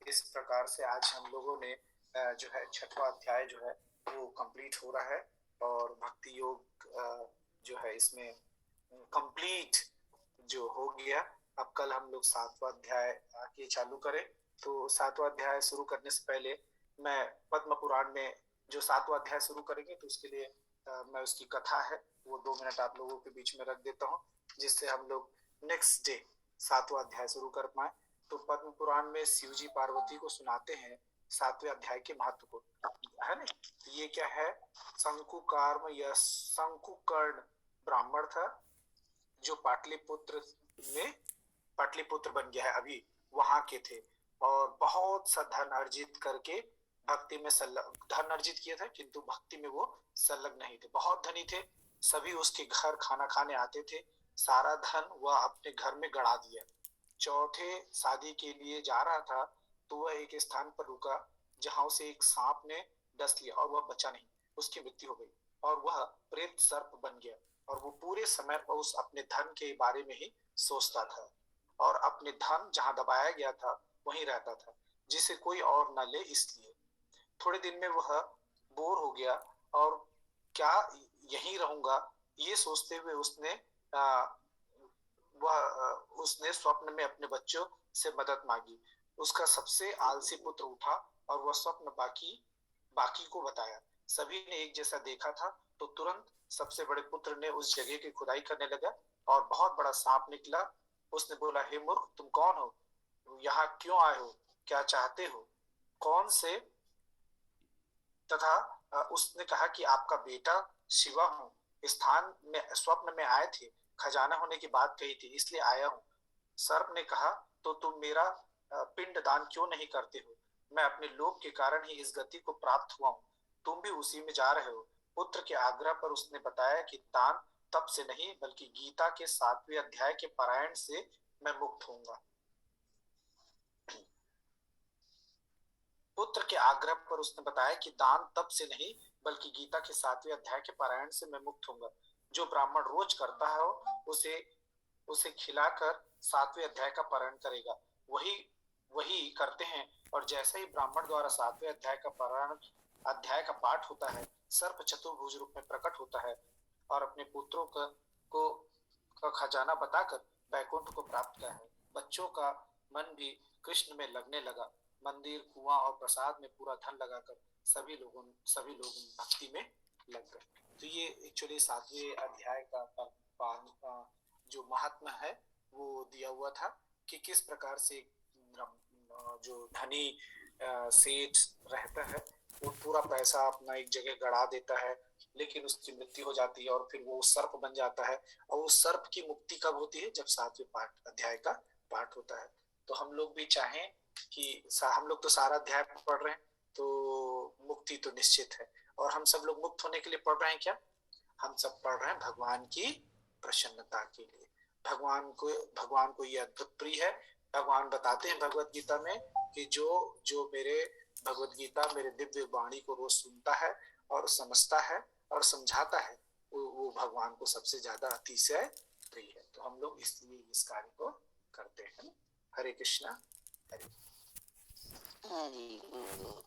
इस प्रकार से आज हम लोगों ने जो है छठवां अध्याय जो है वो कंप्लीट हो रहा है और भक्ति योग जो है इसमें कंप्लीट जो हो गया। अब कल हम लोग सातवां अध्याय आगे चालू करें। तो सातवां अध्याय शुरू करने से पहले मैं पद्म पुराण में जो सातवां अध्याय शुरू करेंगे तो उसके लिए मैं उसकी कथा है वो 2 मिनट आप लोगों के बीच में रख देता हूँ, जिससे हम लोग नेक्स्ट डे सातवां अध्याय शुरू कर पाए। तो पद्म पुराण में शिव जी पार्वती को सुनाते हैं सातवें अध्याय के महत्व को, है ना। तो ये क्या है, शंकुकार्म या शंकुकर्ण ब्राह्मण था जो पाटलिपुत्र में पाटलिपुत्र बन गया है अभी, वहां के थे और बहुत सा धन अर्जित करके भक्ति में धन अर्जित किया था, किंतु भक्ति में वो संलग्न नहीं थे। बहुत धनी थे, सभी उसके घर खाना खाने आते थे, सारा धन वह अपने घर में गड़ा दिया। चौथे शादी के लिए जा रहा था तो वह एक स्थान पर रुका जहां उसे एक सांप ने डस लिया और वह बचा नहीं, उसकी मृत्यु हो गई और वह प्रेत सर्प बन गया। और वो पूरे समय पर उस अपने धन के बारे में ही सोचता था और अपने धन जहां दबाया गया था वहीं रहता था, जिसे कोई और न ले इसलिए। थोड़े दिन में वह बोर हो गया और क्या यहीं रहूंगा ये सोचते हुए उसने स्वप्न में अपने बच्चों से मदद मांगी। उसका सबसे आलसी पुत्र उठा और वह स्वप्न बाकी बाकी को बताया। सभी ने एक जैसा देखा था तो तुरंत सबसे बड़े पुत्र ने उस जगह की खुदाई करने लगा और बहुत बड़ा सांप निकला। उसने बोला, हे मूर्ख, तुम कौन हो, यहाँ क्यों आए हो, क्या चाहते हो, कौन से। तथा उसने कहा कि आपका बेटा शिवा हूँ, स्थान में स्वप्न में आए थे, खजाना होने की बात कही थी इसलिए आया हूँ। सर्प ने कहा, तो तुम मेरा पिंड दान क्यों नहीं करते हो, मैं अपने लोभ के कारण ही इस गति को प्राप्त हुआ हूँ, तुम भी उसी में जा रहे हो। पुत्र के आग्रह पर उसने बताया कि दान तप से नहीं बल्कि गीता के 7वें अध्याय के पारायण से मैं मुक्त होऊंगा। पुत्र के आग्रह पर उसने बताया कि दान तप से नहीं बल्कि गीता के 7वें अध्याय के पारायण से मैं मुक्त होऊंगा। जो ब्राह्मण रोज करता है उसे उसे खिलाकर 7वें अध्याय का पारायण करेगा, वही वही करते हैं। और जैसे ही ब्राह्मण द्वारा 7वें अध्याय का पाठ होता है, सर्प चतुर्भुज रूप में प्रकट होता है और अपने पुत्रों को का खजाना बताकर बैकुंठ को प्राप्त किया है। बच्चों का मन भी कृष्ण में लगने लगा। मंदिर, कुआं और प्रसाद में पूरा धन लगाकर सभी लोग भक्ति में लग गए। तो ये एक्चुअली 7वें अध्याय का जो महात्मा है वो दिया हुआ था कि किस प्रकार से जो धनी सेठ रहता है वो पूरा पैसा अपना एक जगह गड़ा देता है, लेकिन उसकी मृत्यु हो जाती है और फिर वो सर्प बन जाता है। और उस सर्प की मुक्ति कब होती है, जब 7वें पाठ अध्याय का पाठ होता है। तो हम लोग भी चाहें कि हम लोग तो सारा अध्याय पढ़ रहे हैं तो मुक्ति तो निश्चित है। और हम सब लोग मुक्त होने के लिए पढ़ रहे हैं क्या, हम सब पढ़ रहे हैं भगवान की प्रसन्नता के लिए। भगवान को ये अद्भुत प्रिय है। भगवान बताते हैं भगवत गीता में कि जो जो मेरे भगवत गीता मेरे दिव्य वाणी को रोज सुनता है और समझता है और समझाता है वो भगवान को सबसे ज्यादा अतिशय प्रिय है। तो हम लोग इसलिए इस कार्य को करते हैं। हरे कृष्णा। हरे हरि बोल।